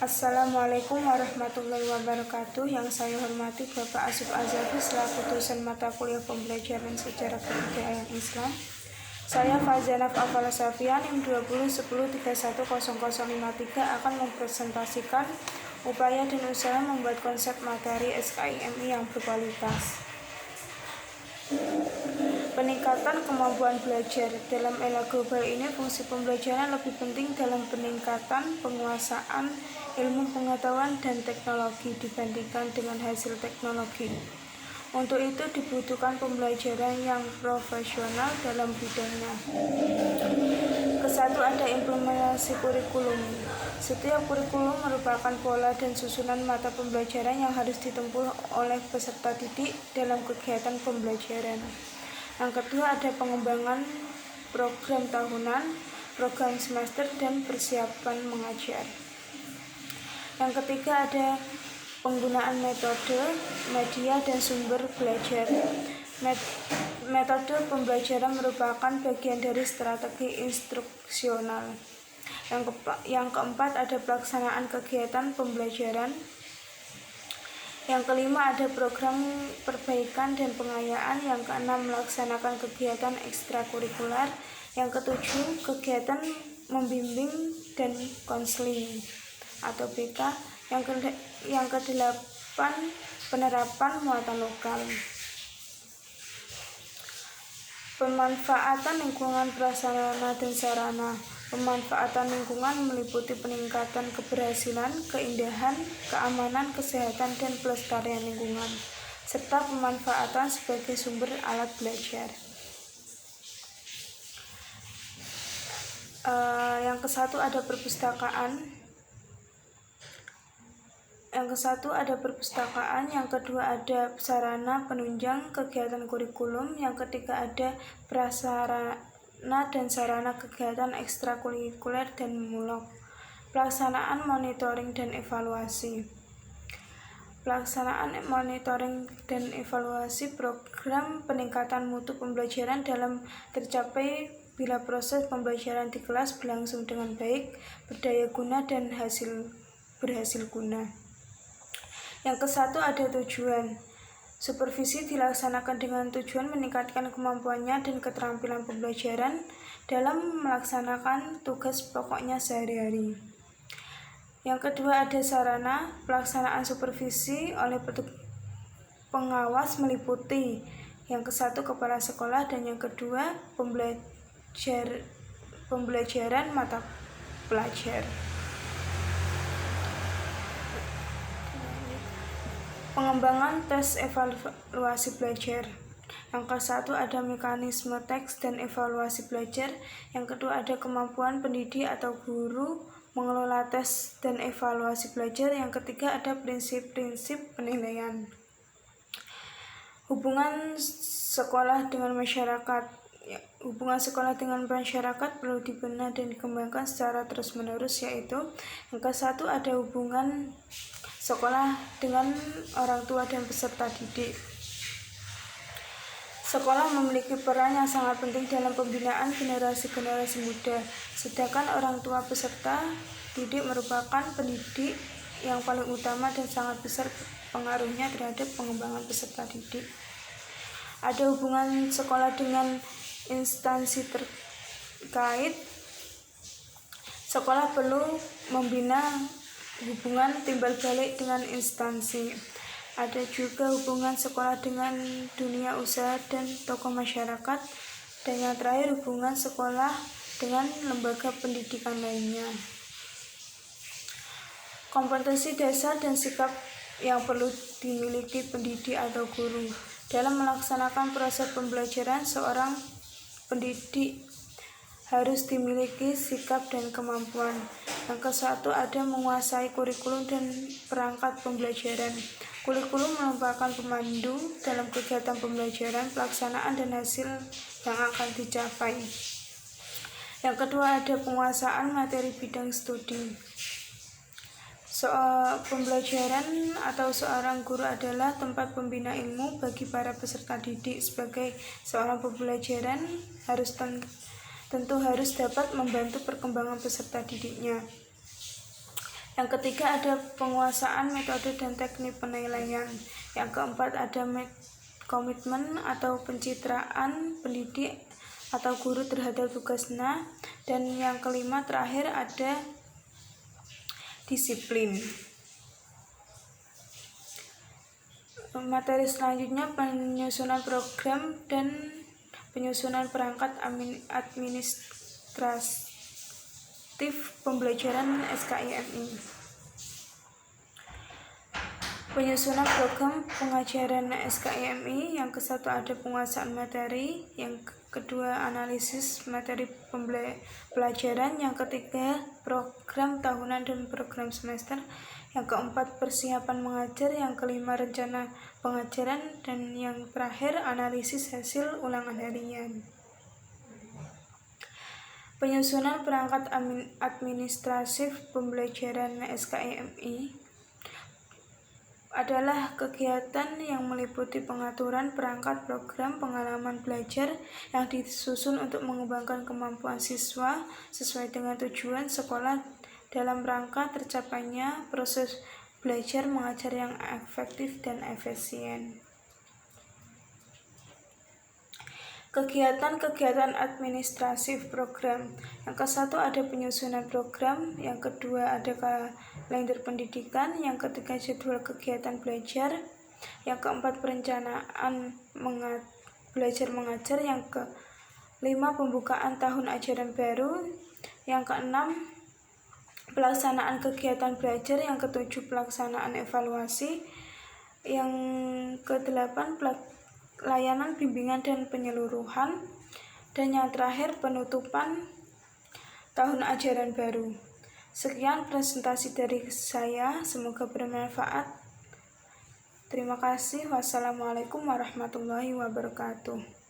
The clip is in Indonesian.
Assalamualaikum warahmatullahi wabarakatuh. Yang saya hormati Bapak Asif Azafi selaku dosen mata kuliah pembelajaran sejarah kebudayaan Islam. Saya Fazanaf Afala Safian NIM 2010310053 akan mempresentasikan upaya dan usaha membuat konsep materi SKIMI yang berkualitas. Peningkatan kemampuan belajar. Dalam era global ini, fungsi pembelajaran lebih penting dalam peningkatan penguasaan ilmu pengetahuan dan teknologi dibandingkan dengan hasil teknologi. Untuk itu dibutuhkan pembelajaran yang profesional dalam bidangnya. Kesatu, ada implementasi kurikulum. Setiap kurikulum merupakan pola dan susunan mata pembelajaran yang harus ditempuh oleh peserta didik dalam kegiatan pembelajaran. Yang kedua, ada pengembangan program tahunan, program semester, dan persiapan mengajar. Yang ketiga, ada penggunaan metode, media, dan sumber belajar. Metode pembelajaran merupakan bagian dari strategi instruksional. Yang keempat, ada pelaksanaan kegiatan pembelajaran. Yang kelima, ada program perbaikan dan pengayaan. Yang keenam, melaksanakan kegiatan ekstrakurikuler. Yang ketujuh, kegiatan membimbing dan konseling atau BK. Yang kedelapan, penerapan muatan lokal. Pemanfaatan lingkungan prasarana dan sarana. Pemanfaatan lingkungan meliputi peningkatan keberhasilan, keindahan, keamanan, kesehatan, dan pelestarian lingkungan, serta pemanfaatan sebagai sumber alat belajar. Yang kesatu, ada perpustakaan. Yang kedua, ada sarana penunjang kegiatan kurikulum. Yang ketiga, ada prasarana dan sarana kegiatan ekstrakurikuler dan mulok. Pelaksanaan monitoring dan evaluasi. Pelaksanaan monitoring dan evaluasi program peningkatan mutu pembelajaran dalam tercapai bila proses pembelajaran di kelas berlangsung dengan baik, berdaya guna, dan berhasil guna. Yang kesatu, ada tujuan. Supervisi dilaksanakan dengan tujuan meningkatkan kemampuannya dan keterampilan pembelajaran dalam melaksanakan tugas pokoknya sehari-hari. Yang kedua, ada sarana. Pelaksanaan supervisi oleh pengawas meliputi yang kesatu, kepala sekolah, dan yang kedua, pembelajaran mata pelajar. Pengembangan tes evaluasi belajar. Yang kesatu, ada mekanisme tes dan evaluasi belajar. Yang kedua, ada kemampuan pendidik atau guru mengelola tes dan evaluasi belajar. Yang ketiga, ada prinsip-prinsip penilaian. Hubungan sekolah dengan masyarakat. Hubungan sekolah dengan masyarakat perlu dibina dan dikembangkan secara terus-menerus, yaitu yang kesatu, ada hubungan sekolah dengan orang tua dan peserta didik. Sekolah memiliki peran yang sangat penting dalam pembinaan generasi-generasi muda, sedangkan orang tua peserta didik merupakan pendidik yang paling utama dan sangat besar pengaruhnya terhadap pengembangan peserta didik. Ada hubungan sekolah dengan instansi terkait. Sekolah perlu membina hubungan timbal balik dengan instansi. Ada juga hubungan sekolah dengan dunia usaha dan tokoh masyarakat. Dan yang terakhir, hubungan sekolah dengan lembaga pendidikan lainnya. Kompetensi dasar dan sikap yang perlu dimiliki pendidik atau guru. Dalam melaksanakan proses pembelajaran, seorang pendidik harus dimiliki sikap dan kemampuan. Yang kesatu, ada menguasai kurikulum dan perangkat pembelajaran. Kurikulum merupakan pemandu dalam kegiatan pembelajaran, pelaksanaan, dan hasil yang akan dicapai. Yang kedua, ada penguasaan materi bidang studi. Pembelajaran atau seorang guru adalah tempat pembina ilmu bagi para peserta didik. Sebagai seorang pembelajaran tentu harus dapat membantu perkembangan peserta didiknya. Yang ketiga ada penguasaan metode dan teknik penilaian. Yang keempat ada komitmen atau pencitraan pendidik atau guru terhadap tugasnya. Dan yang kelima terakhir ada disiplin. Materi selanjutnya penyusunan program dan penyusunan perangkat administratif pembelajaran SKIMI. Penyusunan program pengajaran SKIMI, yang ke-1 ada penguasaan materi, yang kedua analisis materi pembelajaran, yang ketiga program tahunan dan program semester, yang keempat persiapan mengajar, yang kelima rencana pengajaran, dan yang terakhir analisis hasil ulangan harian. Penyusunan perangkat administratif pembelajaran SKIMI adalah kegiatan yang meliputi pengaturan perangkat program pengalaman belajar yang disusun untuk mengembangkan kemampuan siswa sesuai dengan tujuan sekolah dalam rangka tercapainya proses belajar mengajar yang efektif dan efisien. Kegiatan-kegiatan administratif program. Yang ke-1 ada penyusunan program, yang kedua ada kalender pendidikan, yang ketiga jadwal kegiatan belajar, yang keempat perencanaan belajar mengajar, yang kelima pembukaan tahun ajaran baru, yang keenam pelaksanaan kegiatan belajar, yang ketujuh pelaksanaan evaluasi, yang kedelapan layanan bimbingan dan penyeluruhan, dan yang terakhir penutupan tahun ajaran baru. Sekian presentasi dari saya, semoga bermanfaat. Terima kasih. Wassalamualaikum warahmatullahi wabarakatuh.